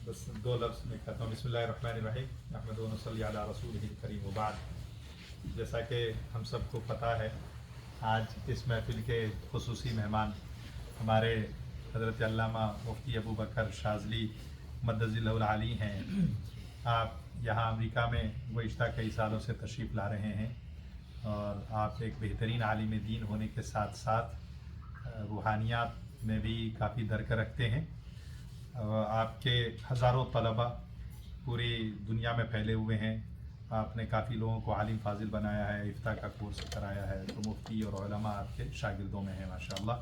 بس دو لفظ میں کہتا ہوں. بسم اللہ الرحمن الرحیم. نحمدہ و نصلی علی رسولہ الکریم وبعد. جیسا کہ ہم سب کو پتہ ہے، آج اس محفل کے خصوصی مہمان ہمارے حضرت علامہ مفتی ابو بکر شاذلی مدظ اللہ العالی ہیں. آپ یہاں امریکہ میں گزشتہ کئی سالوں سے تشریف لا رہے ہیں اور آپ ایک بہترین عالم دین ہونے کے ساتھ ساتھ روحانیات میں بھی کافی درک رکھتے ہیں. آپ کے ہزاروں طلباء پوری دنیا میں پھیلے ہوئے ہیں. آپ نے کافی لوگوں کو عالم فاضل بنایا ہے، افتاء کا کورس کرایا ہے، تو مفتی اور علماء آپ کے شاگردوں میں ہیں ماشاءاللہ.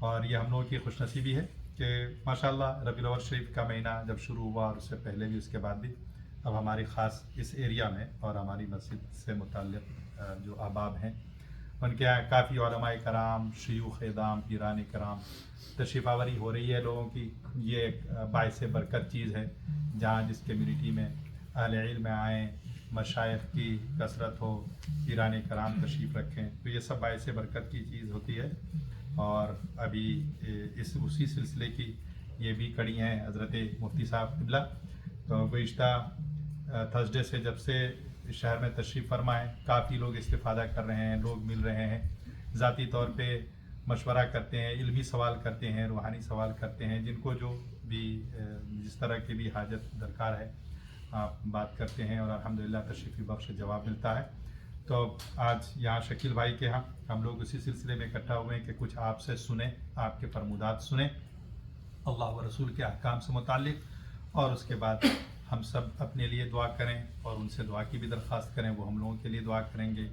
اور یہ ہم لوگوں کی خوش نصیبی ہے کہ ماشاءاللہ ربیع الاول شریف کا مہینہ جب شروع ہوا اور اس سے پہلے بھی، اس کے بعد بھی، اب ہماری خاص اس ایریا میں اور ہماری مسجد سے متعلق جو احباب ہیں ان کے یہاں کافی علماء کرام، شیوخ اعظام، پیران کرام تشریف آوری ہو رہی ہے لوگوں کی. یہ ایک باعث برکت چیز ہے جہاں جس کمیونٹی میں اہل علم آئیں، مشائخ کی کثرت ہو، پیران کرام تشریف رکھیں، تو یہ سب باعث برکت کی چیز ہوتی ہے. اور ابھی اسی سلسلے کی یہ بھی کڑی ہیں حضرت مفتی صاحب قبلہ. تو گزشتہ تھرسڈے سے جب سے شہر میں تشریف فرمائیں، کافی لوگ استفادہ کر رہے ہیں، لوگ مل رہے ہیں، ذاتی طور پہ مشورہ کرتے ہیں، علمی سوال کرتے ہیں، روحانی سوال کرتے ہیں. جن کو جو بھی جس طرح کی بھی حاجت درکار ہے آپ بات کرتے ہیں اور الحمدللہ تشریفی بخش جواب ملتا ہے. تو آج یہاں شکیل بھائی کے ہاں ہم لوگ اسی سلسلے میں اکٹھا ہوئے ہیں کہ کچھ آپ سے سنیں، آپ کے فرمودات سنیں اللہ و رسول کے احکام سے متعلق، اور اس کے بعد ہم سب اپنے لیے دعا کریں اور ان سے دعا کی بھی درخواست کریں. وہ ہم لوگوں کے لیے دعا کریں گے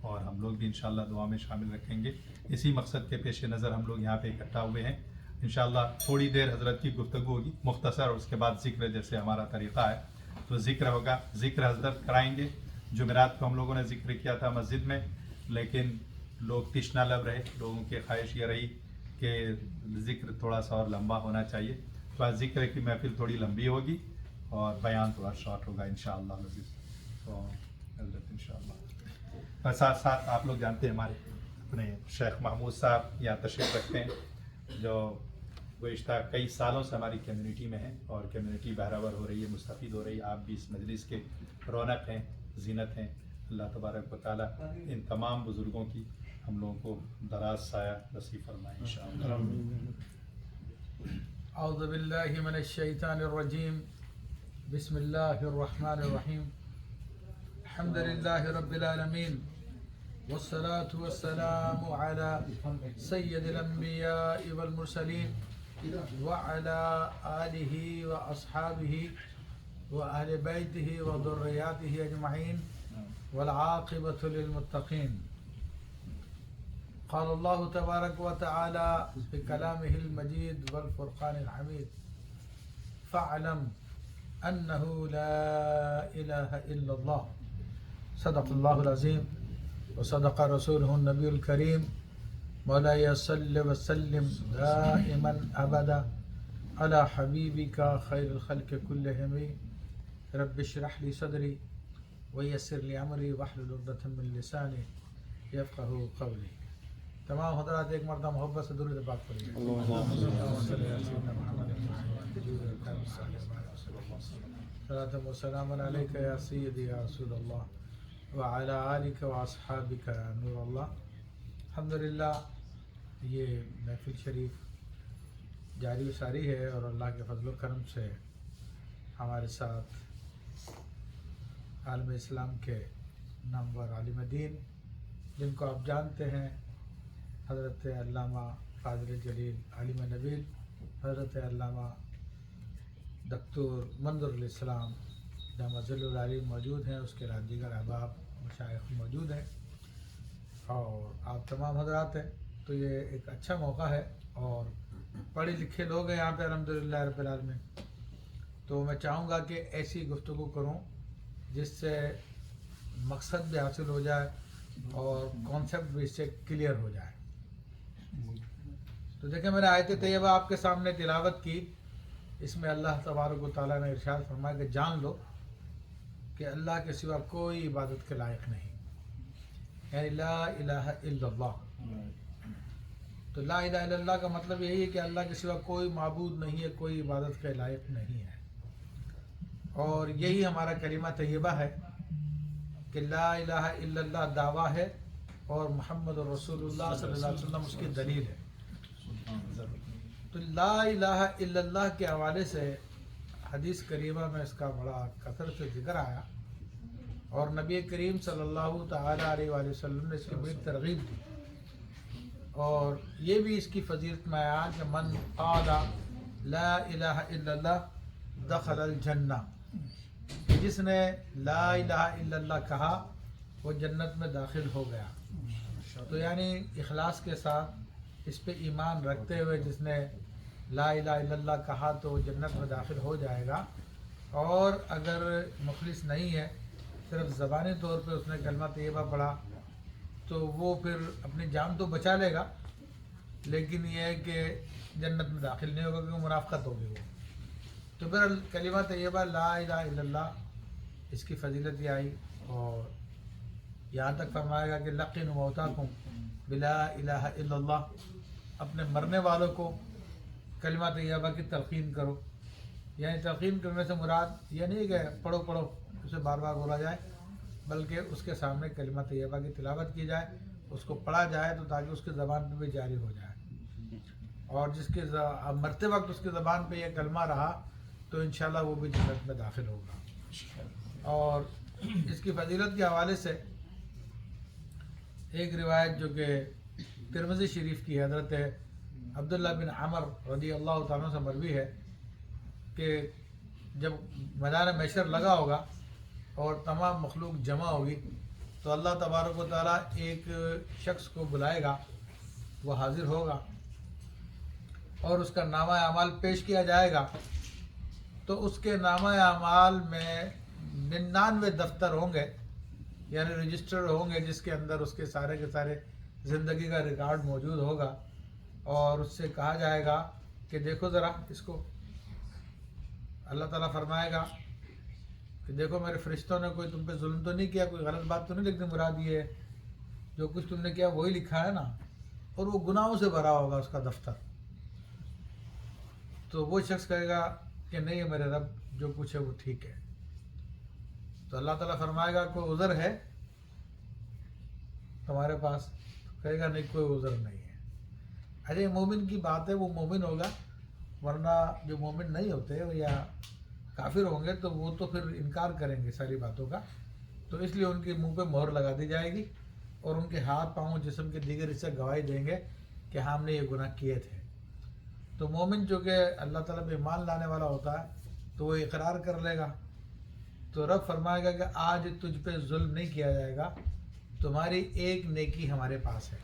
اور ہم لوگ بھی انشاءاللہ دعا میں شامل رکھیں گے. اسی مقصد کے پیش نظر ہم لوگ یہاں پہ اکٹھا ہوئے ہیں. انشاءاللہ تھوڑی دیر حضرت کی گفتگو ہوگی مختصر، اور اس کے بعد ذکر جیسے ہمارا طریقہ ہے تو ذکر ہوگا. ذکر حضرت کرائیں گے. جمعرات کو ہم لوگوں نے ذکر کیا تھا مسجد میں، لیکن لوگ تشنا لب رہے. لوگوں کی خواہش یہ رہی کہ ذکر تھوڑا سا اور لمبا ہونا چاہیے، تو آج ذکر کی محفل تھوڑی لمبی ہوگی اور بیان تھوڑا شارٹ ہوگا انشاءاللہ عزیز. تو حضرت انشاءاللہ اور ساتھ ساتھ آپ لوگ جانتے ہیں ہمارے اپنے شیخ محمود صاحب یہاں تشریف رکھتے ہیں، جو گزشتہ کئی سالوں سے ہماری کمیونٹی میں ہیں اور کمیونٹی بہرور ہو رہی ہے، مستفید ہو رہی ہے. آپ بھی اس مجلس کے رونق ہیں، زینت ہیں. اللہ تبارک و تعالیٰ ان تمام بزرگوں کی ہم لوگوں کو دراز سایہ نصیب فرمائے انشاءاللہ. اعوذ باللہ من الشیطان الرجیم. بسم اللہ الرحمن الرحیم. الحمد للہ رب العالمین والصلاة والسلام على سید الانبیاء والمرسلین وعلى آلہ واصحابہ واہل بیتہ وذریاتہ اجمعین والعاقبۃ للمتقین. قال اللہ تبارک و تعالی فی کلامہ المجید والفرقان الحمید فاعلم انہ لا الہ الا اللہ. صدق اللہ العظیم وصدق رسولہ النبی الکریم. مولاي صل وسلم دائما ابدا على حبیبک خیر الخلق کلہم. رب اشرح لي صدری ویسر لی امری واحلل عقدۃ من لسانی یفقہوا قولی. تمام حضرات ایک مرتبہ محبت سے درود پاک پڑھیے. صلاۃ و سلام علیک یا سیدی یا رسول اللہ وعلی آلک واصحابک یا نور اللہ. الحمدللہ یہ محفل شریف جاری و ساری ہے اور اللہ کے فضل و کرم سے ہمارے ساتھ عالم اسلام کے نامور عالم دین جن کو آپ جانتے ہیں، حضرت علامہ فاضل جلیل عالم نبیل، حضرت علامہ دکتور منظر الاسلام جامع ذل العلیم موجود ہیں، اس کے علاوہ دیگر احباب مشائخ موجود ہیں اور آپ تمام حضرات ہیں. تو یہ ایک اچھا موقع ہے اور پڑھے لکھے لوگ ہیں یہاں پہ الحمدللہ رب العالمین. تو میں چاہوں گا کہ ایسی گفتگو کروں جس سے مقصد بھی حاصل ہو جائے اور کانسیپٹ بھی اس سے کلیئر ہو جائے. تو دیکھیں میں نے آیت طیبہ آپ کے سامنے تلاوت کی. اس میں اللہ تبارک و تعالیٰ نے ارشاد فرمایا کہ جان لو کہ اللہ کے سوا کوئی عبادت کے لائق نہیں، یعنی لا الہ الا اللہ. تو لا الہ الا اللہ کا مطلب یہی ہے کہ اللہ کے سوا کوئی معبود نہیں ہے، کوئی عبادت کے لائق نہیں ہے. اور یہی ہمارا کلمہ طیبہ ہے کہ لا الہ الا اللہ دعویٰ ہے اور محمد رسول اللہ صلی اللہ علیہ وسلم اس کی دلیل ہے. تو لا الہ الا اللہ کے حوالے سے حدیث کریمہ میں اس کا بڑا کثرت سے ذکر آیا اور نبی کریم صلی اللہ تعالی علیہ وآلہ وسلم نے اس کی بڑی ترغیب دی. اور یہ بھی اس کی فضیلت میں آیا کہ من قال لا الہ الا اللہ دخل الجنہ، جس نے لا الہ الا اللہ کہا وہ جنت میں داخل ہو گیا. تو یعنی اخلاص کے ساتھ اس پہ ایمان رکھتے ہوئے جس نے لا الہ الا اللہ کہا تو وہ جنت میں داخل ہو جائے گا. اور اگر مخلص نہیں ہے، صرف زبانی طور پہ اس نے کلمہ طیبہ پڑھا تو وہ پھر اپنی جان تو بچا لے گا لیکن یہ ہے کہ جنت میں داخل نہیں ہوگا کیونکہ منافقت ہوگی وہ. تو پھر کلمہ طیبہ لا الہ الا اللہ اس کی فضیلت یہ آئی. اور یہاں تک فرمائے گا کہ لقنوا موتاکم بلا الہ الا اللہ، اپنے مرنے والوں کو کلمہ طیبہ کی تلقین کرو. یعنی تلقین کرنے سے مراد یہ نہیں کہ پڑھو پڑھو اسے بار بار بولا جائے، بلکہ اس کے سامنے کلمہ طیبہ کی تلاوت کی جائے، اس کو پڑھا جائے تو تاکہ اس کی زبان پہ بھی جاری ہو جائے. اور جس کے مرتے وقت اس کی زبان پہ یہ کلمہ رہا تو انشاءاللہ وہ بھی جنت میں داخل ہوگا. اور اس کی فضیلت کے حوالے سے ایک روایت جو کہ ترمذی شریف کی حضرت عبداللہ بن عمر رضی اللہ تعالیٰ سے مروی ہے کہ جب میدان محشر لگا ہوگا اور تمام مخلوق جمع ہوگی تو اللہ تبارک و تعالیٰ ایک شخص کو بلائے گا، وہ حاضر ہوگا اور اس کا نامہ اعمال پیش کیا جائے گا. تو اس کے نامہ اعمال میں 99 دفتر ہوں گے، یعنی رجسٹر ہوں گے جس کے اندر اس کے سارے زندگی کا ریکارڈ موجود ہوگا. اور اس سے کہا جائے گا کہ دیکھو ذرا اس کو. اللہ تعالیٰ فرمائے گا کہ دیکھو میرے فرشتوں نے کوئی تم پہ ظلم تو نہیں کیا، کوئی غلط بات تو نہیں لکھ دی، مراد یہ ہے جو کچھ تم نے کیا وہی لکھا ہے نا. اور وہ گناہوں سے بھرا ہوگا اس کا دفتر. تو وہ شخص کہے گا کہ نہیں میرے رب جو کچھ ہے وہ ٹھیک ہے. تو اللہ تعالیٰ فرمائے گا کوئی عذر ہے تمہارے پاس؟ کہے گا نہیں کوئی عذر نہیں ہے. ارے مومن کی بات ہے، وہ مومن ہوگا، ورنہ جو مومن نہیں ہوتے یا کافر ہوں گے تو وہ تو پھر انکار کریں گے ساری باتوں کا. تو اس لیے ان کے منہ پہ مہر لگا دی جائے گی اور ان کے ہاتھ پاؤں جسم کے دیگر حصے گواہی دیں گے کہ ہم نے یہ گناہ کیے تھے. تو مومن جو کہ اللہ تعالیٰ پہ ایمان لانے والا ہوتا ہے تو وہ اقرار کر لے گا. تو رب فرمائے گا کہ آج تجھ پہ ظلم نہیں کیا جائے گا، تمہاری ایک نیکی ہمارے پاس ہے.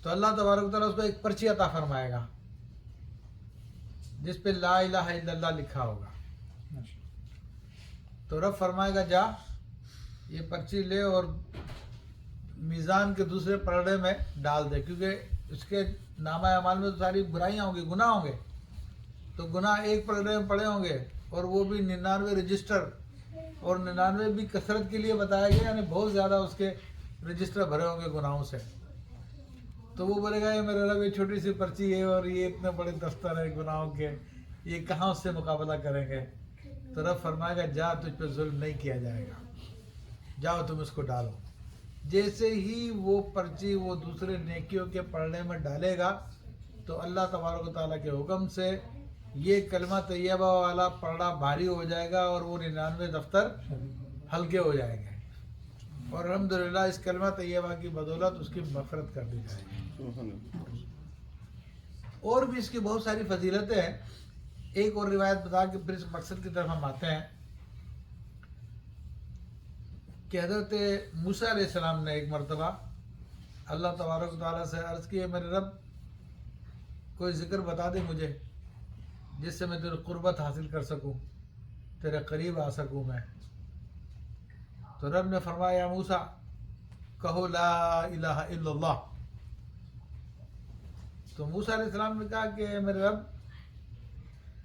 تو اللہ تبارک و تعالیٰ اس کو ایک پرچی عطا فرمائے گا جس پہ لا الہ الا اللہ لکھا ہوگا. تو رب فرمائے گا جا یہ پرچی لے اور میزان کے دوسرے پلڑے میں ڈال دے، کیونکہ اس کے نامہ اعمال میں تو ساری برائیاں ہوں گی، گناہ ہوں گے. تو گناہ ایک پلڑے میں پڑے ہوں گے اور وہ بھی 99 رجسٹر، اور 99 بھی کثرت کے لیے بتایا گیا، یعنی بہت زیادہ اس کے رجسٹر بھرے ہوں گے گناہوں سے. تو وہ بولے گا یہ میرے رب یہ چھوٹی سی پرچی ہے اور یہ اتنے بڑے دفتر ہے گناہوں کے، یہ کہاں اس سے مقابلہ کریں گے. تو رب فرمائے گا جا تجھ پہ ظلم نہیں کیا جائے گا، جاؤ تم اس کو ڈالو. جیسے ہی وہ پرچی وہ دوسرے نیکیوں کے پڑھنے میں ڈالے گا تو اللہ تبارک و تعالیٰ کے حکم سے یہ کلمہ طیبہ والا پڑھنا بھاری ہو جائے گا اور وہ 99 دفتر ہلکے ہو جائیں گے. اور الحمدللہ اس کلمہ طیبہ کی بدولت اس کی مغفرت کر دی جائے گی. اور بھی اس کی بہت ساری فضیلتیں ہیں. ایک اور روایت بتا کے پھر اس مقصد کی طرف ہم آتے ہیں کہ حضرت موسیٰ علیہ السلام نے ایک مرتبہ اللہ تبارک و تعالیٰ سے عرض کی میرے رب کوئی ذکر بتا دے مجھے جس سے میں تیری قربت حاصل کر سکوں، تیرے قریب آ سکوں میں. تو رب نے فرمایا یا موسیٰ کہو لا الہ الا اللہ. تو موسیٰ علیہ السلام نے کہا کہ میرے رب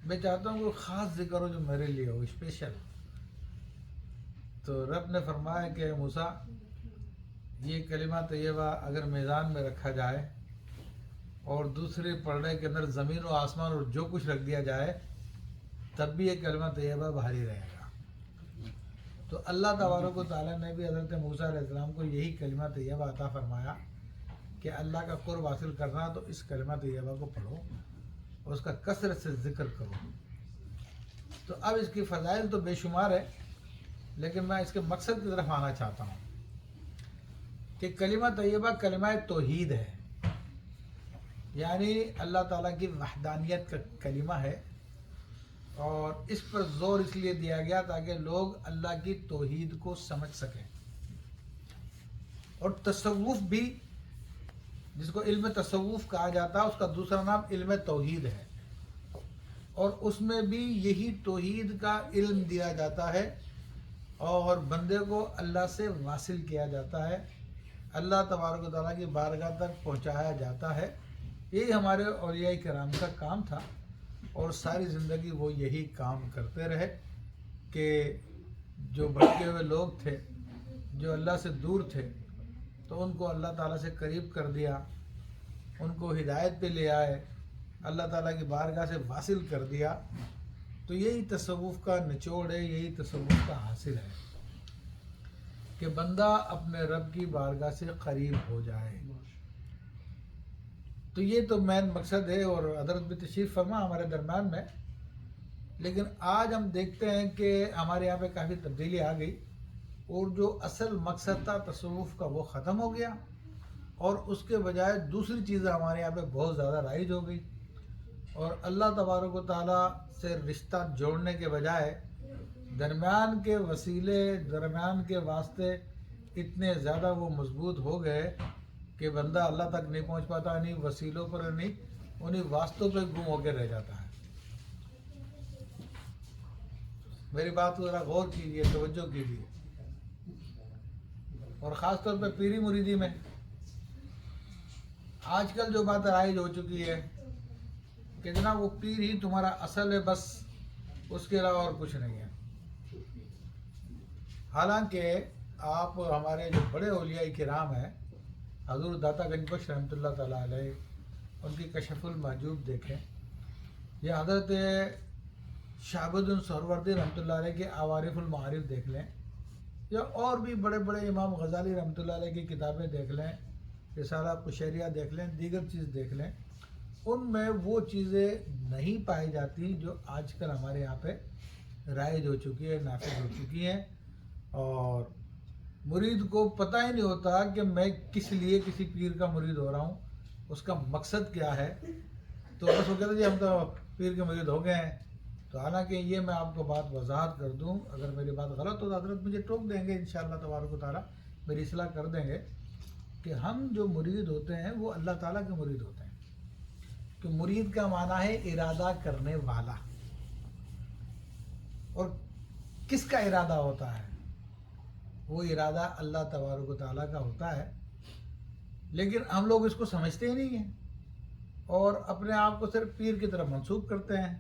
میں چاہتا ہوں کوئی خاص ذکر ہو جو میرے لیے ہو، اسپیشل. تو رب نے فرمایا کہ موسیٰ یہ کلمہ طیبہ اگر میزان میں رکھا جائے اور دوسرے پلڑے کے اندر زمین و آسمان اور جو کچھ رکھ دیا جائے تب بھی یہ کلمہ طیبہ بھاری رہے گا۔ تو اللہ تبارک و تعالیٰ نے بھی حضرت موسیٰ علیہ السلام کو یہی کلمہ طیبہ عطا فرمایا کہ اللہ کا قرب حاصل کرنا تو اس کلمہ طیبہ کو پڑھو اور اس کا کثرت سے ذکر کرو۔ تو اب اس کی فضائل تو بے شمار ہے، لیکن میں اس کے مقصد کی طرف آنا چاہتا ہوں کہ کلمہ طیبہ کلمہ توحید ہے، یعنی اللہ تعالیٰ کی وحدانیت کا کلمہ ہے، اور اس پر زور اس لیے دیا گیا تاکہ لوگ اللہ کی توحید کو سمجھ سکیں۔ اور تصوف بھی، جس کو علم تصوف کہا جاتا ہے، اس کا دوسرا نام علم توحید ہے، اور اس میں بھی یہی توحید کا علم دیا جاتا ہے اور بندے کو اللہ سے واصل کیا جاتا ہے، اللہ تبارک و تعالیٰ کی بارگاہ تک پہنچایا جاتا ہے۔ یہی ہمارے اولیاء کرام کا کام تھا، اور ساری زندگی وہ یہی کام کرتے رہے کہ جو بھٹکے ہوئے لوگ تھے، جو اللہ سے دور تھے، تو ان کو اللہ تعالیٰ سے قریب کر دیا، ان کو ہدایت پہ لے آئے، اللہ تعالیٰ کی بارگاہ سے واصل کر دیا۔ تو یہی تصوف کا نچوڑ ہے، یہی تصوف کا حاصل ہے کہ بندہ اپنے رب کی بارگاہ سے قریب ہو جائے۔ تو یہ تو مین مقصد ہے، اور حضرت بھی تشریف فرما ہمارے درمیان میں، لیکن آج ہم دیکھتے ہیں کہ ہمارے یہاں پہ کافی تبدیلی آ گئی، اور جو اصل مقصد تھا تصوف کا وہ ختم ہو گیا، اور اس کے بجائے دوسری چیزیں ہمارے یہاں پہ بہت زیادہ رائج ہو گئی، اور اللہ تبارک و تعالیٰ سے رشتہ جوڑنے کے بجائے درمیان کے وسیلے، درمیان کے واسطے اتنے زیادہ وہ مضبوط ہو گئے کہ بندہ اللہ تک نہیں پہنچ پاتا، انہیں وسیلوں پر، انہیں واسطوں پہ گم ہو کے رہ جاتا ہے۔ میری بات کو ذرا غور کیجیے، توجہ کیجیے، اور خاص طور پہ پیری مریدی میں آج کل جو بات رائج ہو چکی ہے کہ جناب وہ پیر ہی تمہارا اصل ہے، بس اس کے علاوہ اور کچھ نہیں ہے۔ حالانکہ آپ ہمارے جو بڑے اولیاء کرام ہیں، حضور داتا گنج بخش رحمۃ اللہ تعالیٰ علیہ، ان کی کشف المحجوب دیکھیں، یا حضرت شہاب الدین سہروردی رحمۃ اللہ علیہ کے عوارف المعارف دیکھ لیں، یا اور بھی بڑے بڑے امام غزالی رحمۃ اللہ علیہ کی کتابیں دیکھ لیں، رسالہ قشیریہ دیکھ لیں، دیگر چیز دیکھ لیں، ان میں وہ چیزیں نہیں پائی جاتی جو آج کل ہمارے یہاں پہ رائج ہو چکی ہے، نافذ ہو چکی ہیں، اور مرید کو پتہ ہی نہیں ہوتا کہ میں کس لیے کسی پیر کا مرید ہو رہا ہوں، اس کا مقصد کیا ہے۔ تو بس وہ کہتے جی ہم تو پیر کے مرید ہو گئے ہیں۔ تو حالانکہ یہ میں آپ کو بات وضاحت کر دوں، اگر میری بات غلط ہو تو حضرت مجھے ٹوک دیں گے، انشاءاللہ تبارک و تعالیٰ میری اصلاح کر دیں گے، کہ ہم جو مرید ہوتے ہیں وہ اللہ تعالیٰ کے مرید ہوتے ہیں۔ کہ مرید کا معنی ہے ارادہ کرنے والا، اور کس کا ارادہ ہوتا ہے؟ وہ ارادہ اللہ تبارک و تعالیٰ کا ہوتا ہے، لیکن ہم لوگ اس کو سمجھتے ہی نہیں ہیں، اور اپنے آپ کو صرف پیر کی طرف منسوب کرتے ہیں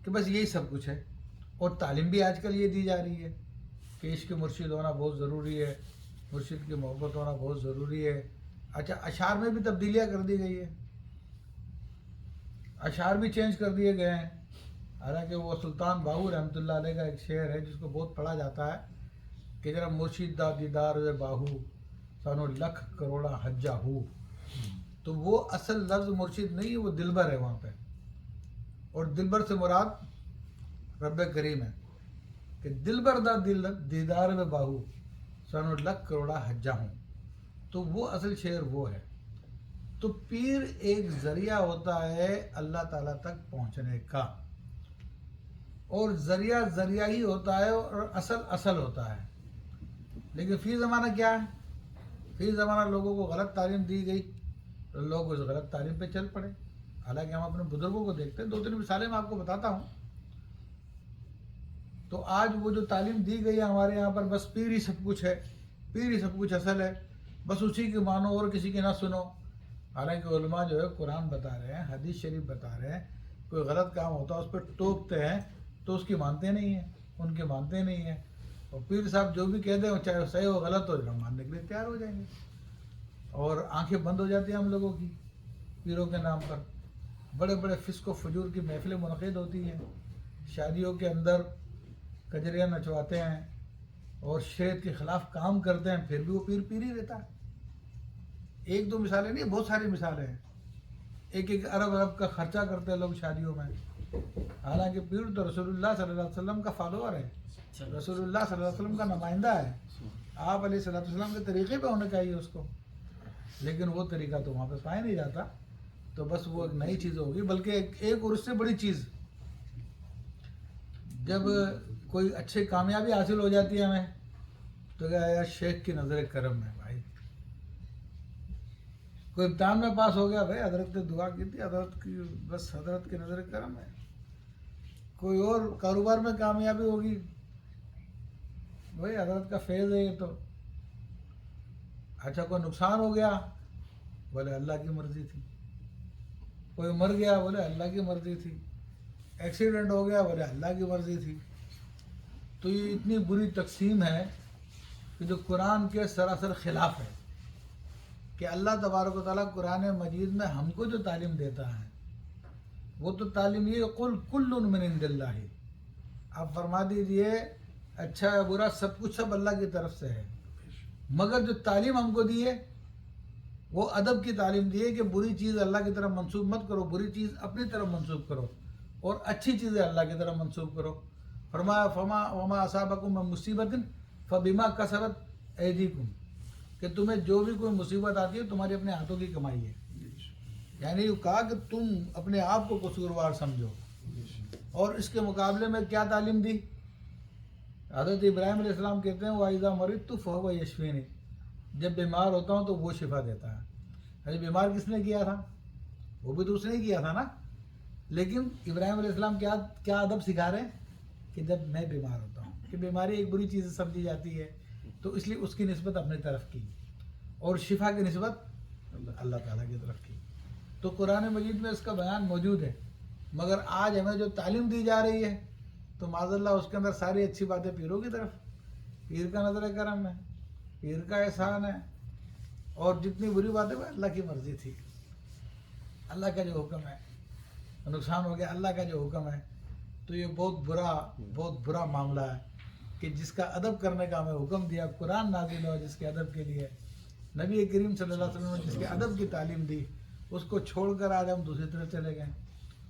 کہ بس یہی سب کچھ ہے۔ اور تعلیم بھی آج کل یہ دی جا رہی ہے کہ عشق مرشد ہونا بہت ضروری ہے، مرشد کی محبت ہونا بہت ضروری ہے۔ اچھا، اشعار میں بھی تبدیلیاں کر دی گئی ہے، اشعار بھی چینج کر دیے گئے ہیں۔ حالانکہ وہ سلطان باہو رحمۃ اللہ علیہ کا ایک شعر ہے جس کو بہت پڑھا جاتا ہے کہ جناب مرشد دا دیدار وے باہو سانو لکھ کروڑا حجہ ہو، تو وہ اصل لفظ مرشد نہیں ہے، وہ دلبر ہے وہاں پہ، اور دلبر سے مراد رب کریم ہے کہ دلبر دا دیدار وے باہو سانو لکھ کروڑا حجہ ہوں، تو وہ اصل شعر وہ ہے۔ تو پیر ایک ذریعہ ہوتا ہے اللہ تعالیٰ تک پہنچنے کا، اور ذریعہ ذریعہ ہی ہوتا ہے، اور اصل ہوتا ہے۔ لیکن فی زمانہ کیا ہے؟ فی زمانہ لوگوں کو غلط تعلیم دی گئی، لوگ اس غلط تعلیم پہ چل پڑے۔ حالانکہ ہم اپنے بزرگوں کو دیکھتے ہیں، 2-3 مثالیں میں آپ کو بتاتا ہوں۔ تو آج وہ جو تعلیم دی گئی ہے ہمارے یہاں پر، بس پیر ہی سب کچھ ہے، پیر ہی سب کچھ اصل ہے، بس اسی کی مانو اور کسی کی نہ سنو۔ حالانکہ علماء جو ہے قرآن بتا رہے ہیں، حدیث شریف بتا رہے ہیں، کوئی غلط کام ہوتا ہے اس پہ ٹوکتے ہیں تو اس کی مانتے نہیں ہیں، ان کے مانتے نہیں ہیں، اور پیر صاحب جو بھی کہہ دیں چاہے وہ صحیح ہو غلط ہو، ہم ماننے کے لیے تیار ہو جائیں گے، اور آنکھیں بند ہو جاتی ہیں ہم لوگوں کی پیروں کے نام پر۔ بڑے بڑے فسق و فجور کی محفلیں منعقد ہوتی ہیں، شادیوں کے اندر کجریاں نچواتے ہیں اور شریعت کے خلاف کام کرتے ہیں، پھر بھی وہ پیر پیر ہی رہتا ہے۔ ایک دو مثالیں نہیں، بہت ساری مثالیں ہیں۔ ایک ایک ارب کا خرچہ کرتے ہیں لوگ شادیوں میں، حالانکہ پیر تو رسول اللہ صلی اللہ علیہ وسلم کا فالوور ہے، رسول اللہ صلی اللہ علیہ وسلم کا نمائندہ ہے، آپ علیہ الصلوۃ والسلام کے طریقے پہ ہونا چاہیے اس کو، لیکن وہ طریقہ تو وہاں پہ پایا نہیں جاتا، تو بس وہ ایک نئی چیز ہوگی۔ بلکہ ایک اور اس سے بڑی چیز، جب کوئی اچھی کامیابی حاصل ہو جاتی ہے ہمیں تو کیا یار شیخ کی نظر کرم ہے بھائی، کوئی امتحان میں پاس ہو گیا بھائی حضرت نے دعا کی تھی، حضرت کی بس حضرت کی نظر کرم ہے، کوئی اور کاروبار میں کامیابی ہوگی بھائی حضرت کا فیض ہے یہ تو، اچھا کوئی نقصان ہو گیا بولے اللہ کی مرضی تھی، کوئی مر گیا بولے اللہ کی مرضی تھی، ایکسیڈنٹ ہو گیا بولے اللہ کی مرضی تھی۔ تو یہ اتنی بری تقسیم ہے کہ جو قرآن کے سراسر خلاف ہے، کہ اللہ تبارک و تعالیٰ قرآن مجید میں ہم کو جو تعلیم دیتا ہے وہ تو تعلیم یہ قل کل من عند اللہ، آپ فرما دیجئے اچھا یا برا سب کچھ سب اللہ کی طرف سے ہے، مگر جو تعلیم ہم کو دی ہے وہ ادب کی تعلیم دی ہے کہ بری چیز اللہ کی طرف منسوب مت کرو، بری چیز اپنی طرف منسوب کرو اور اچھی چیزیں اللہ کی طرف منسوب کرو۔ فرمایا فما وما اصابکم من مصیبت فبما کسبت ایدیکم، کہ تمہیں جو بھی کوئی مصیبت آتی ہے تمہاری اپنے ہاتھوں کی کمائی ہے، یعنی یہ کہا کہ تم اپنے آپ کو قصوروار سمجھو۔ اور اس کے مقابلے میں کیا تعلیم دی؟ حضرت ابراہیم علیہ السلام کہتے ہیں وَإِذَا مَرِضْتُ فَهُوَ يَشْفِينِ، جب بیمار ہوتا ہوں تو وہ شفا دیتا ہے۔ ارے بیمار کس نے کیا تھا؟ وہ بھی تو اس نے ہی کیا تھا نا، لیکن ابراہیم علیہ السلام کیا ادب سکھا رہے ہیں کہ جب میں بیمار ہوتا ہوں، کہ بیماری ایک بری چیز سمجھی جاتی ہے تو اس لیے اس کی نسبت اپنی طرف کی اور شفا کی نسبت اللہ تعالیٰ کی طرف کی۔ تو قرآن مجید میں اس کا بیان موجود ہے، مگر آج ہمیں جو تعلیم دی جا رہی ہے تو معاذ اللہ اس کے اندر ساری اچھی باتیں پیروں کی طرف، پیر کا نظر کرم ہے، پیر کا احسان ہے، اور جتنی بری باتیں وہ اللہ کی مرضی تھی، اللہ کا جو حکم ہے، نقصان ہو گیا اللہ کا جو حکم ہے۔ تو یہ بہت برا معاملہ ہے کہ جس کا ادب کرنے کا ہمیں حکم دیا، قرآن نازل ہوا جس کے ادب کے لیے، نبی کریم صلی اللہ علیہ وسلم نے جس کے ادب کی تعلیم دی، اس کو چھوڑ کر آج ہم دوسری طرف چلے گئے،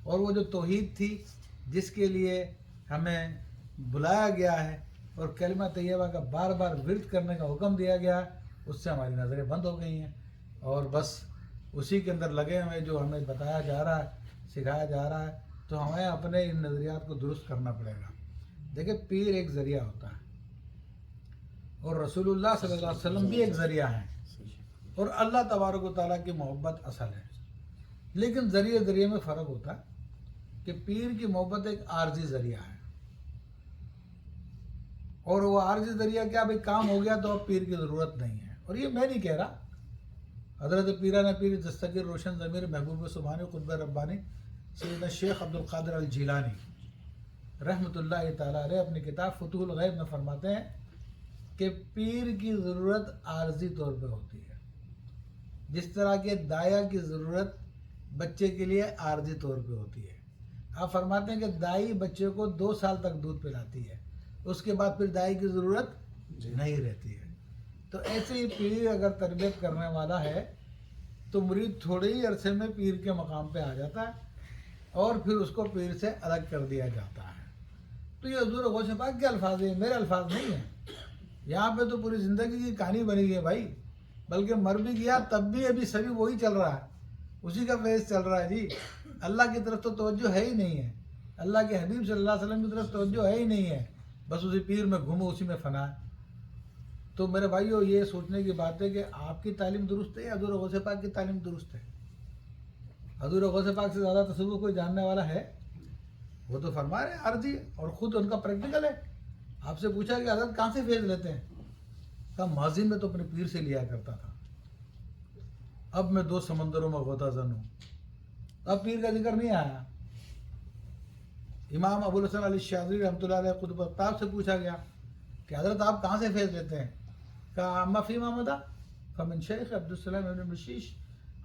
اور وہ جو توحید تھی جس کے لیے ہمیں بلایا گیا ہے اور کلمہ طیبہ کا بار بار ورد کرنے کا حکم دیا گیا ہے، اس سے ہماری نظریں بند ہو گئی ہیں، اور بس اسی کے اندر لگے ہوئے جو ہمیں بتایا جا رہا ہے، سکھایا جا رہا ہے، تو ہمیں اپنے ان نظریات کو درست کرنا پڑے گا۔ دیکھیں پیر ایک ذریعہ ہوتا ہے اور رسول اللہ صلی اللہ علیہ وسلم بھی ایک ذریعہ ہیں، اور اللہ تبارک و تعالیٰ کی محبت اصل ہے، لیکن ذریعے میں فرق ہوتا ہے کہ پیر کی محبت ایک عارضی ذریعہ ہے، اور وہ عارضی ذریعہ کیا بھئی کام ہو گیا تو اب پیر کی ضرورت نہیں ہے۔ اور یہ میں نہیں کہہ رہا، حضرت پیران پیر دستگیر روشن ضمیر محبوب سبحانی قطب ربانی سیدنا شیخ عبد القادر الجیلانی رحمۃ اللہ تعالیٰ علیہ اپنی کتاب فتوح الغیب میں فرماتے ہیں کہ پیر کی ضرورت عارضی طور پہ ہوتی ہے، جس طرح کہ دایا کی ضرورت بچے کے لیے عارضی طور پہ ہوتی ہے۔ آپ فرماتے ہیں کہ دائی بچے کو 2 سال تک دودھ پلاتی ہے، اس کے بعد پھر دائی کی ضرورت نہیں رہتی ہے۔ تو ایسے ہی پیر اگر تربیت کرنے والا ہے تو مرید تھوڑے ہی عرصے میں پیر کے مقام پہ آ جاتا ہے اور پھر اس کو پیر سے الگ کر دیا جاتا ہے۔ تو یہ حضور غوث پاک کے الفاظ ہیں، میرے الفاظ نہیں ہیں۔ یہاں پہ تو پوری زندگی کی کہانی بنی ہے بھائی، بلکہ مر بھی گیا تب بھی ابھی سبھی وہی چل رہا ہے، اسی کا فیض چل رہا ہے جی۔ اللہ کی طرف تو توجہ ہے ہی نہیں ہے، اللہ کے حبیب صلی اللہ علیہ وسلم کی طرف توجہ ہے ہی نہیں ہے، بس اسی پیر میں گھومو، اسی میں فنا ہے۔ تو میرے بھائیو یہ سوچنے کی بات ہے کہ آپ کی تعلیم درست ہے یا حضور غوث پاک کی تعلیم درست ہے؟ حضور غوث پاک سے زیادہ تصوف کوئی جاننے والا ہے؟ وہ تو فرما رہے ہیں عرضی، اور خود ان کا پریکٹیکل ہے۔ آپ سے پوچھا کہ حضرت کہاں سے فیض لیتے ہیں؟ کہا ماضی میں تو اپنے پیر سے لیا کرتا تھا، اب میں 2 سمندروں میں غوطہ زن ہوں، اب پیر کا ذکر نہیں آیا۔ امام ابو الحسن علی شاذلی رحمۃ اللہ علیہ قطب آفتاب سے پوچھا گیا کہ حضرت آپ کہاں سے فیض لیتے ہیں؟ کہا اما فی محمدہ فمن شیخ عبدالسلام ابن مشیش،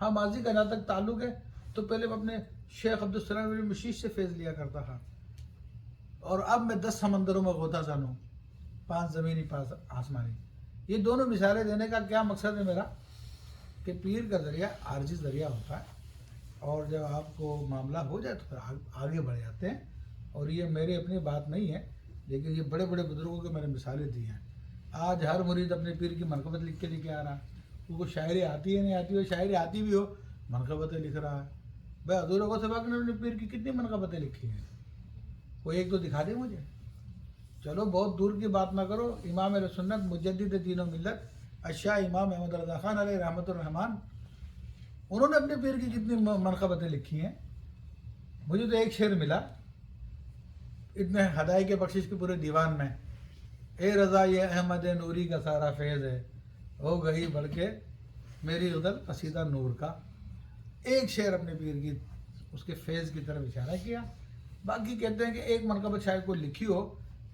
ہاں ماضی کا جہاں تک تعلق ہے تو پہلے میں اپنے شیخ عبدالسلام ابن مشیش سے فیض لیا کرتا تھا۔ اور اب میں 10 سمندروں میں غوطہ زنوں، 5 زمینی 5 آسمانی۔ یہ دونوں مثالیں دینے کا کیا مقصد ہے میرا کہ پیر کا ذریعہ عارضی ذریعہ ہوتا ہے، اور جب آپ کو معاملہ ہو جائے تو پھر آگے بڑھ جاتے ہیں۔ اور یہ میرے اپنی بات نہیں ہے، لیکن یہ بڑے بڑے بزرگوں کے میں نے مثالیں دی ہیں۔ آج ہر مرید اپنے پیر کی منقبت لکھ کے لے کے آ رہا ہے، ان کو شاعری آتی ہے نہیں آتی ہو، شاعری آتی بھی ہو منقبتیں لکھ رہا ہے۔ بھائی حضور غوث پاک نے اپنے پیر کی کتنی منقبتیں لکھی ہیں؟ کوئی ایک تو دکھا دے مجھے۔ چلو بہت دور کی بات نہ کرو، امام اہل سنت مجدد دین و ملت اشاہ امام احمد رضا خان علیہ رحمۃ الرحمان، انہوں نے اپنے پیر کی کتنی منقبتیں لکھی ہیں؟ مجھے تو ایک شعر ملا اتنے ہدائی کے بخشش کے پورے دیوان میں، اے رضا یہ احمد نوری کا سارا فیض ہے، ہو گئی بڑھ کے میری ادھر قصیدہ نور کا۔ ایک شعر اپنے پیر کی اس کے فیض کی طرف اشارہ کیا۔ باقی کہتے ہیں کہ ایک منقبت شاید کوئی لکھی ہو،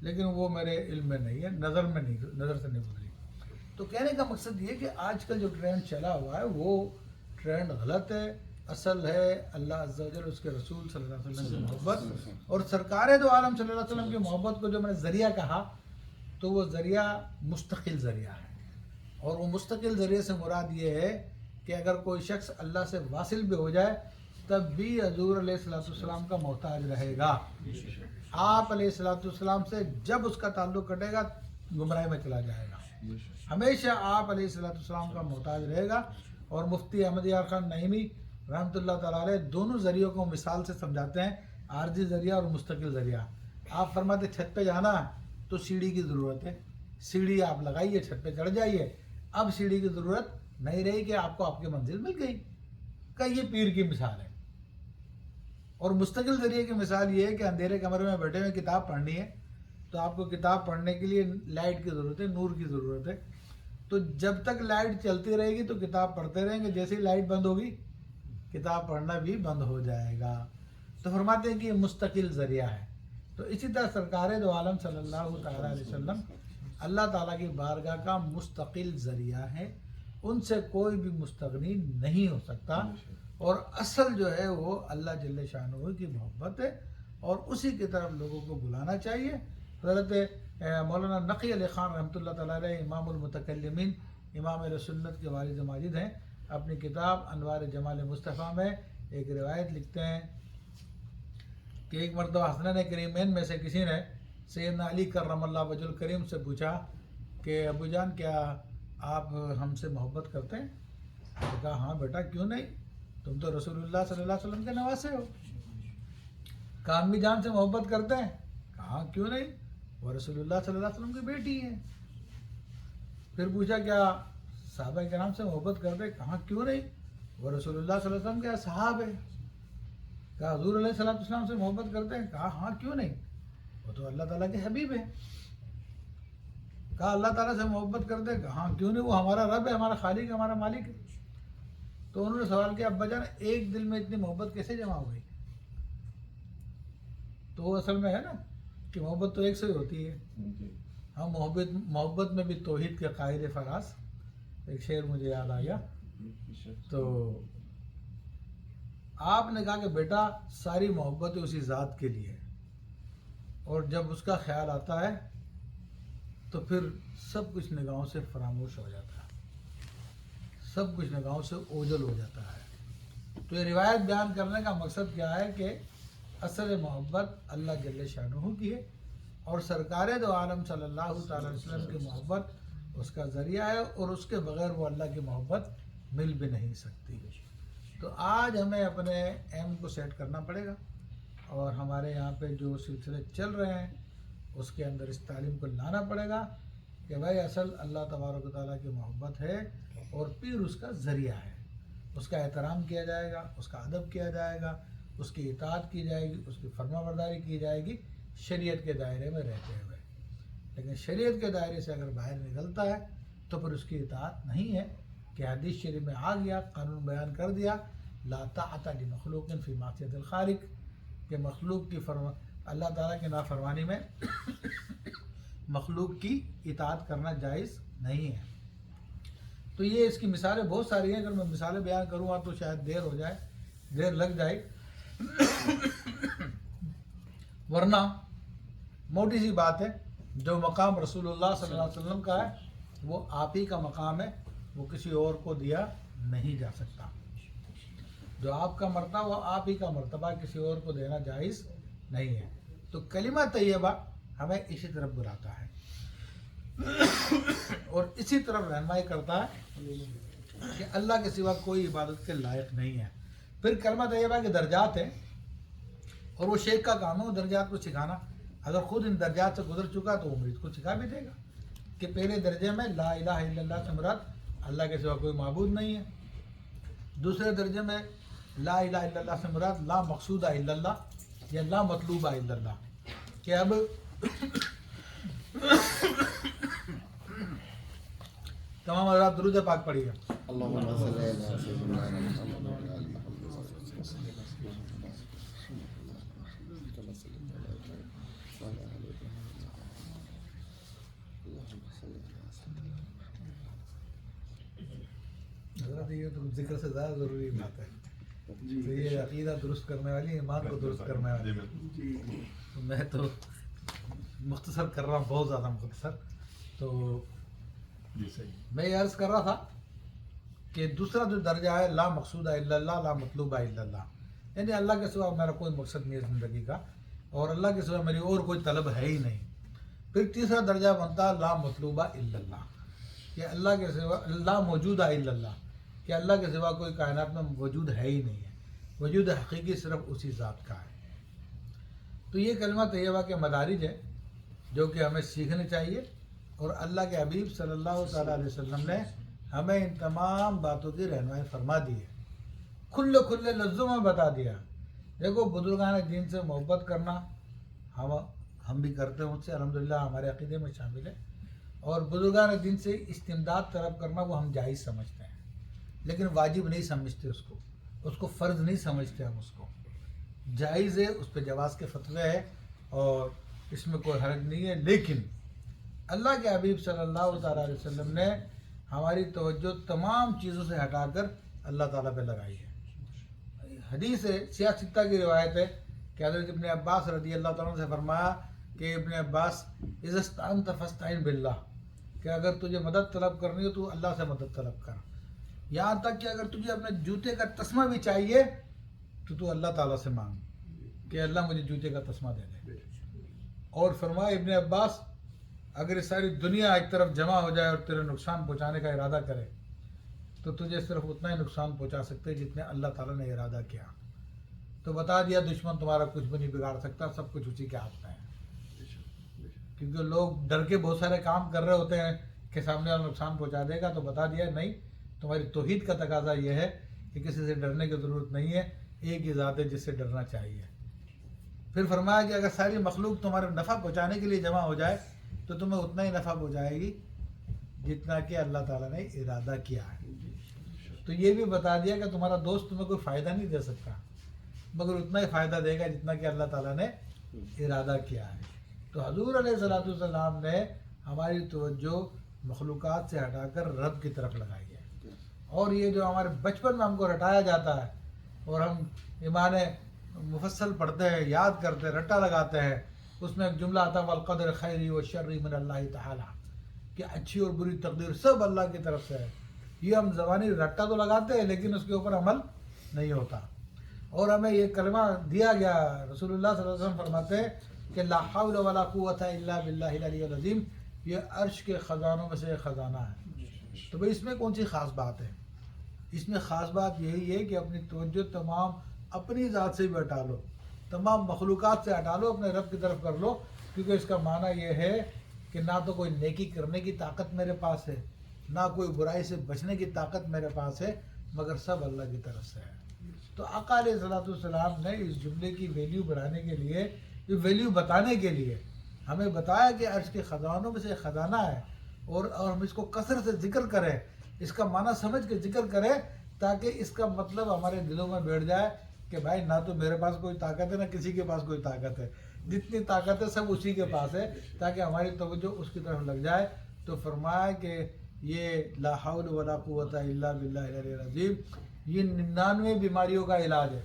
لیکن وہ میرے علم میں نہیں ہے، نظر سے نہیں گزری۔ تو کہنے کا مقصد یہ کہ آج کل جو ٹرینڈ چلا ہوا ہے وہ ٹرینڈ غلط ہے۔ اصل ہے اللہ عز و جل، اس کے رسول صلی اللہ علیہ وسلم کی محبت، اور سرکار دو عالم صلی اللہ علیہ وسلم کی محبت کو جو میں نے ذریعہ کہا تو وہ ذریعہ مستقل ذریعہ ہے، اور وہ مستقل ذریعے سے مراد یہ ہے کہ اگر کوئی شخص اللہ سے واصل بھی ہو جائے تب بھی حضور علیہ الصلوۃ والسلام کا محتاج رہے گا۔ آپ علیہ الصلوۃ والسلام سے جب اس کا تعلق کٹے گا گمراہی میں چلا جائے گا، ہمیشہ آپ علیہ الصلوۃ والسلام کا محتاج رہے گا۔ اور مفتی احمد یار خان نعیمی رحمۃ اللہ تعالیٰ علیہ دونوں ذریعوں کو مثال سے سمجھاتے ہیں، عارضی ذریعہ اور مستقل ذریعہ۔ آپ فرماتے چھت پہ جانا تو سیڑھی کی ضرورت ہے، سیڑھی آپ لگائیے، چھت پہ چڑھ جائیے، اب سیڑھی کی ضرورت نہیں رہی کہ آپ کو آپ کی منزل مل گئی۔ کہ یہ پیر کی مثال ہے۔ اور مستقل ذریعے کی مثال یہ ہے کہ اندھیرے کمرے میں بیٹھے ہوئے کتاب پڑھنی ہے تو آپ کو کتاب پڑھنے کے لیے لائٹ کی ضرورت ہے، نور کی ضرورت ہے۔ تو جب تک لائٹ چلتی رہے گی تو کتاب پڑھتے رہیں گے، جیسے ہی لائٹ بند ہوگی کتاب پڑھنا بھی بند ہو جائے گا۔ تو فرماتے ہیں کہ یہ مستقل ذریعہ ہے۔ تو اسی طرح سرکار دو عالم صلی اللہ تعالیٰ علیہ وسلم اللہ تعالیٰ کی بارگاہ کا مستقل ذریعہ ہے، ان سے کوئی بھی مستغنی نہیں ہو سکتا، اور اصل جو ہے وہ اللہ جل شانہ کی محبت ہے، اور اسی کی طرف لوگوں کو بلانا چاہیے۔ حضرت مولانا نقی علی خان رحمۃ اللہ تعالیٰ علیہ امام المتکلمین، امام اہل سنت کے والد ماجد ہیں، اپنی کتاب انوار جمال مصطفیٰ میں ایک روایت لکھتے ہیں کہ ایک مرتبہ حسنین کریمین میں سے کسی نے سیدنا علی کرم اللہ وجہ الکریم سے پوچھا کہ ابو جان کیا آپ ہم سے محبت کرتے ہیں؟ تو کہا ہاں بیٹا کیوں نہیں، تم تو رسول اللہ صلی اللہ علیہ وسلم کے نواسے ہو۔ کہا امی جان سے محبت کرتے ہیں؟ کہا ہاں کیوں نہیں، وہ رسول اللہ صلی اللہ علیہ وسلم کی بیٹی ہے۔ پھر پوچھا کیا صحابہ کرام سے محبت کرتے ہیں؟ کہا کیوں نہیں، وہ رسول اللہ صلی اللہ علیہ وسلم کے اصحاب ہے۔ کہا حضور علیہ الصلوۃ والسلام سے محبت کرتے ہیں؟ کہا ہاں کیوں نہیں، وہ تو اللہ تعالیٰ کے حبیب ہیں۔ کہا اللہ تعالیٰ سے محبت کرتے ہیں؟ کہا ہاں کیوں نہیں، وہ ہمارا رب ہے، ہمارا خالق ہے، ہمارا مالک ہے۔ تو انہوں نے سوال کیا ابا جان ایک دل میں اتنی محبت کیسے جمع ہو گئی؟ تو وہ اصل میں ہے نا کہ محبت تو ایک سے ہی ہوتی ہے۔ ہم محبت میں بھی توحید کے قائد فراز، ایک شعر مجھے یاد آیا۔ تو آپ نے کہا کہ بیٹا ساری محبت اسی ذات کے لیے، اور جب اس کا خیال آتا ہے تو پھر سب کچھ نگاہوں سے فراموش ہو جاتا ہے، سب کچھ نگاہوں سے اوجھل ہو جاتا ہے۔ تو یہ روایت بیان کرنے کا مقصد کیا ہے کہ اصل محبت اللہ جل شانہ کی ہے، اور سرکار دو عالم صلی اللہ تعالیٰ علیہ وسلم کی محبت اس کا ذریعہ ہے، اور اس کے بغیر وہ اللہ کی محبت مل بھی نہیں سکتی۔ تو آج ہمیں اپنے ایم کو سیٹ کرنا پڑے گا، اور ہمارے یہاں پہ جو سلسلے چل رہے ہیں اس کے اندر اس تعلیم کو لانا پڑے گا کہ بھائی اصل اللہ تبارک و تعالیٰ کی محبت ہے، اور پیر اس کا ذریعہ ہے۔ اس کا احترام کیا جائے گا، اس کا ادب کیا جائے گا، اس کی اطاعت کی جائے گی، اس کی فرما برداری کی جائے گی شریعت کے دائرے میں رہتے ہوئے۔ لیکن شریعت کے دائرے سے اگر باہر نکلتا ہے تو پھر اس کی اطاعت نہیں ہے، کہ حدیث شریف میں آ گیا، قانون بیان کر دیا، لا طاعۃ لمخلوق فی معصیۃ الخالق، کہ مخلوق کی اللہ تعالیٰ کی نافرمانی میں مخلوق کی اطاعت کرنا جائز نہیں ہے۔ تو یہ اس کی مثالیں بہت ساری ہیں، اگر میں مثالیں بیان کروں گا تو شاید دیر لگ جائے، ورنہ موٹی سی بات ہے، جو مقام رسول اللہ صلی اللہ علیہ وسلم کا ہے وہ آپ ہی کا مقام ہے، وہ کسی اور کو دیا نہیں جا سکتا۔ جو آپ کا مرتبہ وہ آپ ہی کا مرتبہ، کسی اور کو دینا جائز نہیں ہے۔ تو کلمہ طیبہ ہمیں اسی طرف بلاتا ہے اور اسی طرف رہنمائی کرتا ہے کہ اللہ کے سوا کوئی عبادت کے لائق نہیں ہے۔ پھر کلمہ طیبہ کے درجات ہیں اور وہ شیخ کا کام ہے وہ درجات کو سکھانا۔ اگر خود ان درجات سے گزر چکا تو وہ مرید کو سکھا بھی دے گا کہ پہلے درجے میں لا الہ الا اللہ سے مراد اللہ کے سوا کوئی معبود نہیں ہے، دوسرے درجے میں لا الہ الا اللہ سے مراد لا مقصود الا اللہ یا لا مطلوب الا اللہ، کہ اب تمام حضرات درود پاک پڑھیے۔ اللهم صل على سيدنا محمد وعلى آل محمد كما صليت على إبراهيم وعلى آل إبراهيم اللهم صل على سيدنا حضرت یہ تو ذکر سے زیادہ ضروری بات ہے، تو یہ عقیدہ درست کرنے والی، ایمان کو درست کرنے والی، تو میں تو مختصر کر رہا ہوں، بہت زیادہ مختصر۔ تو جی صحیح۔ میں یہ عرض کر رہا تھا کہ دوسرا جو درجہ ہے لا مقصود الا اللہ لا مطلوب الا اللہ، یعنی اللہ کے سوا میرا کوئی مقصد نہیں ہے زندگی کا اور اللہ کے سوا میری اور کوئی طلب ہے ہی نہیں۔ پھر تیسرا درجہ بنتا ہے لا مطلوبہ الا اللہ، کہ اللہ کے سوا لا موجود الا اللہ، کہ اللہ کے سوا کوئی کائنات میں وجود ہے ہی نہیں ہے، وجود حقیقی صرف اسی ذات کا ہے۔ تو یہ کلمہ طیبہ کے مدارج ہے جو کہ ہمیں سیکھنے چاہیے، اور اللہ کے حبیب صلی اللہ تعالیٰ علیہ وسلم نے ہمیں ان تمام باتوں کی رہنمائی فرما دی ہے، کھلے کھلے لفظوں میں بتا دیا۔ دیکھو بزرگان دین سے محبت کرنا ہم بھی کرتے ہیں، مجھ سے الحمدللہ ہمارے عقیدے میں شامل ہے، اور بزرگان دین سے استمداد طلب کرنا وہ ہم جائز سمجھتے ہیں، لیکن واجب نہیں سمجھتے، اس کو فرض نہیں سمجھتے، ہم اس کو جائز ہے، اس پہ جواز کے فتوے ہے اور اس میں کوئی حرج نہیں ہے۔ لیکن اللہ کے حبیب صلی اللہ تعالیٰ علیہ وسلم نے ہماری توجہ تمام چیزوں سے ہٹا کر اللہ تعالیٰ پہ لگائی ہے۔ حدیث ہے، سیاہ ستہ کی روایت ہے کہ حضرت ابن عباس رضی اللہ تعالیٰ عنہ سے فرمایا کہ ابن عباس اذا استعنت فاستعن باللہ، کہ اگر تجھے مدد طلب کرنی ہو تو اللہ سے مدد طلب کر، یہاں تک کہ اگر تجھے اپنے جوتے کا تسمہ بھی چاہیے تو اللہ تعالیٰ سے مانگ کہ اللہ مجھے جوتے کا تسمہ دے دے۔ اور فرمایا ابن عباس اگر ساری دنیا ایک طرف جمع ہو جائے اور تیرے نقصان پہنچانے کا ارادہ کرے تو تجھے صرف اتنا ہی نقصان پہنچا سکتے جتنے اللہ تعالیٰ نے ارادہ کیا۔ تو بتا دیا دشمن تمہارا کچھ بھی نہیں بگاڑ سکتا، سب کچھ اسی کے ہاتھ میں ہے، کیونکہ لوگ ڈر کے بہت سارے کام کر رہے ہوتے ہیں کہ سامنے والا نقصان پہنچا دے گا، تو بتا دیا نہیں، تمہاری توحید کا تقاضا یہ ہے کہ کسی سے ڈرنے کی ضرورت نہیں ہے، ایک ہی ذات ہے جس سے ڈرنا چاہیے۔ پھر فرمایا کہ اگر ساری مخلوق تمہارے نفع پہنچانے کے لیے جمع ہو جائے تو تمہیں اتنا ہی نفع پہنچائے گی جتنا کہ اللہ تعالیٰ نے ارادہ کیا ہے۔ تو یہ بھی بتا دیا کہ تمہارا دوست تمہیں کوئی فائدہ نہیں دے سکتا، مگر اتنا ہی فائدہ دے گا جتنا کہ اللہ تعالیٰ نے ارادہ کیا ہے۔ تو حضور علیہ الصلوۃ والسلام نے ہماری توجہ مخلوقات سے ہٹا کر رب کی طرف لگائی ہے، اور یہ جو ہمارے بچپن میں ہم کو رٹایا جاتا ہے اور ہم ایمان مفصل پڑھتے ہیں، یاد کرتے ہیں، رٹا لگاتے ہیں، اس میں ایک جملہ آتا ہے والقدر خیری و شری من اللہ تعالیٰ، کہ اچھی اور بری تقدیر سب اللہ کی طرف سے ہے۔ یہ ہم زبانی رٹا تو لگاتے ہیں لیکن اس کے اوپر عمل نہیں ہوتا۔ اور ہمیں یہ کلمہ دیا گیا، رسول اللہ صلی اللہ علیہ وسلم فرماتے ہیں کہ لا حول ولا قوت الا باللہ العلی العظیم، یہ عرش کے خزانوں میں سے ایک خزانہ ہے۔ تو بھئی اس میں کون سی خاص بات ہے؟ اس میں خاص بات یہی ہے کہ اپنی توجہ تمام اپنی ذات سے بھی ہٹا لو، تمام مخلوقات سے ہٹا لو، اپنے رب کی طرف کر لو، کیونکہ اس کا معنی یہ ہے کہ نہ تو کوئی نیکی کرنے کی طاقت میرے پاس ہے، نہ کوئی برائی سے بچنے کی طاقت میرے پاس ہے، مگر سب اللہ کی طرف سے ہے۔ تو آقا علیہ الصلوۃ والسلام نے اس جملے کی ویلیو بڑھانے کے لیے، یہ ویلیو بتانے کے لیے ہمیں بتایا کہ عرش کے خزانوں میں سے ایک خزانہ ہے، اور ہم اس کو کثرت سے ذکر کریں، اس کا معنی سمجھ کے ذکر کریں، تاکہ اس کا مطلب ہمارے دلوں میں بیٹھ جائے کہ بھائی نہ تو میرے پاس کوئی طاقت ہے نہ کسی کے پاس کوئی طاقت ہے، جتنی طاقت ہے سب اسی کے پاس ہے، تاکہ ہماری توجہ اس کی طرف لگ جائے۔ تو فرمایا کہ یہ لا حول ولا قوت الا باللہ العلی العظیم یہ 99 بیماریوں کا علاج ہے،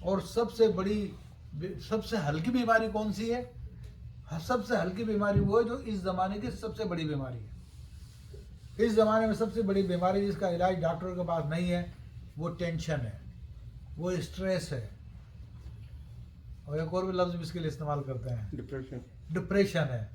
اور سب سے بڑی، سب سے ہلکی بیماری کون سی ہے؟ سب سے ہلکی بیماری وہ ہے جو اس زمانے کی سب سے بڑی بیماری ہے. اس زمانے میں سب سے بڑی بیماری جس کا علاج ڈاکٹروں کے پاس نہیں ہے وہ ٹینشن ہے, وہ اسٹریس ہے, اور ایک اور بھی لفظ اس کے لیے استعمال کرتے ہیں, ڈپریشن ہے.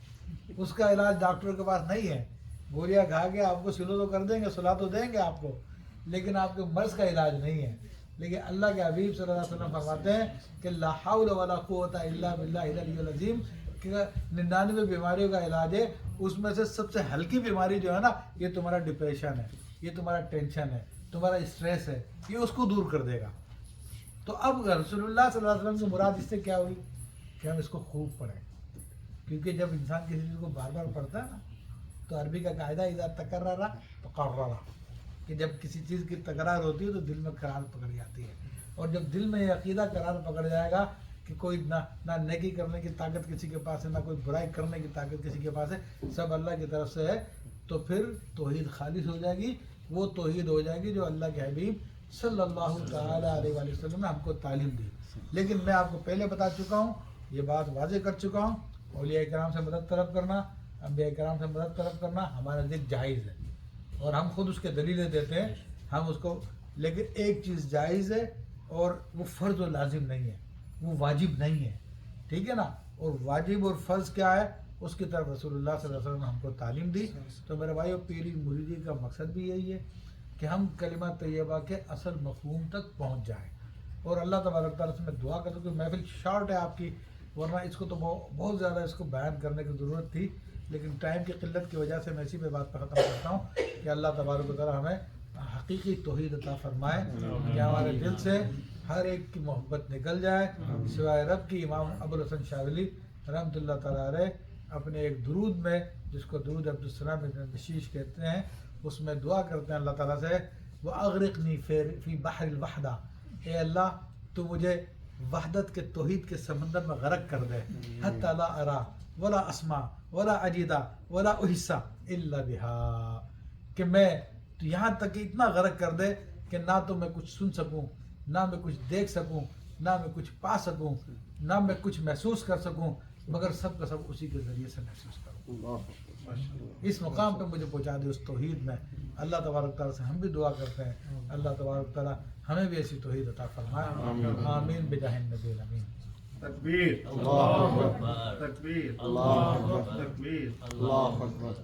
اس کا علاج ڈاکٹروں کے پاس نہیں ہے. گولیاں کھا کے آپ کو سلو تو کر دیں گے, سلا تو دیں گے آپ کو, لیکن آپ کے مرض کا علاج نہیں ہے. لیکن اللہ کے حبیب صلی اللہ علیہ وسلم فرماتے ہیں کہ لا حول ولا قوت الا باللہ العلی العظیم, کہ 99 بیماریوں کا علاج ہے. اس میں سے سب سے ہلکی بیماری جو ہے نا, یہ تمہارا ڈپریشن ہے, یہ تمہارا ٹینشن ہے, تمہارا اسٹریس ہے, یہ اس کو دور کر دے گا. تو اب رسول اللہ صلی اللہ علیہ وسلم کی مراد اس سے کیا ہوئی کہ ہم اس کو خوب پڑھیں, کیونکہ جب انسان کسی چیز کو بار بار پڑھتا ہے نا, تو عربی کا قاعدہ اذا تکرر تقرر, کہ جب کسی چیز کی تکرار ہوتی ہے تو دل میں قرار پکڑ جاتی ہے. اور جب دل میں یہ عقیدہ قرار پکڑ جائے گا کہ کوئی نہ نیکی کرنے کی طاقت کسی کے پاس ہے, نہ کوئی برائی کرنے کی طاقت کسی کے پاس ہے, سب اللہ کی طرف سے ہے, تو پھر توحید خالص ہو جائے گی. وہ توحید ہو جائے گی جو اللہ کے حبیب صلی اللہ تعالیٰ علیہ وآلہ وسلم نے ہم کو تعلیم دی. لیکن میں آپ کو پہلے بتا چکا ہوں, یہ بات واضح کر چکا ہوں, اولیاء کرام سے مدد طلب کرنا, انبیاء کرام سے مدد طلب کرنا ہمارے دل جائز ہے, اور ہم خود اس کے دلیلیں دیتے ہیں, ہم اس کو. لیکن ایک چیز جائز ہے اور وہ فرض و لازم نہیں ہے, وہ واجب نہیں ہے, ٹھیک ہے نا. اور واجب اور فرض کیا ہے, اس کی طرف رسول اللہ صلی اللہ علیہ وسلم نے ہم کو تعلیم دی. تو میرے بھائیو, پیری مریدی کا مقصد بھی یہی ہے کہ ہم کلمہ طیبہ کے اصل مفہوم تک پہنچ جائیں. اور اللہ تبارک تعالیٰ سے میں دعا کرتا ہوں کہ محفل شارٹ ہے آپ کی, ورنہ اس کو تو بہت زیادہ اس کو بیان کرنے کی ضرورت تھی, لیکن ٹائم کی قلت کی وجہ سے میں اسی پہ بات پہ ختم کرتا ہوں کہ اللہ تبارک تعالیٰ ہمیں حقیقی توحید عطا فرمائے, کہ ہمارے دل سے ہر ایک کی محبت نکل جائے سوائے رب کی. امام ابوالحسن شاذلی رحمۃ اللہ تعالیٰ علیہ اپنے ایک درود میں, جس کو درود عبدالسلام ابن نشیش کہتے ہیں, اس میں دعا کرتے ہیں اللہ تعالیٰ سے, وَأَغْرِقْنِي فِي بَحْرِ الْوَحْدَةِ, اے اللہ تو مجھے وحدت کے توحید کے سمندر میں غرق کر دے, حَتَّى لَا أَرَى وَلَا أَسْمَعَ وَلَا أَجِدَ وَلَا أُحِسَّ إِلَّا بِهَا, کہ میں تو یہاں تک کہ اتنا غرق کر دے کہ نہ تو میں کچھ سن سکوں, نہ میں کچھ دیکھ سکوں, نہ میں کچھ پا سکوں, نہ میں کچھ محسوس کر سکوں, مگر سب کا سب اسی کے ذریعے سے محسوس کروں. اس مقام پہ مجھے پہنچا دے اس توحید میں. اللہ تبارک تعالیٰ سے ہم بھی دعا کرتے ہیں, اللہ تبارک تعالیٰ ہمیں بھی ایسی توحید عطا فرمائے. آمین بجاہ النبی الامین. تکبیر, اللہ اکبر, تکبیر, اللہ اکبر, تکبیر, اللہ اکبر.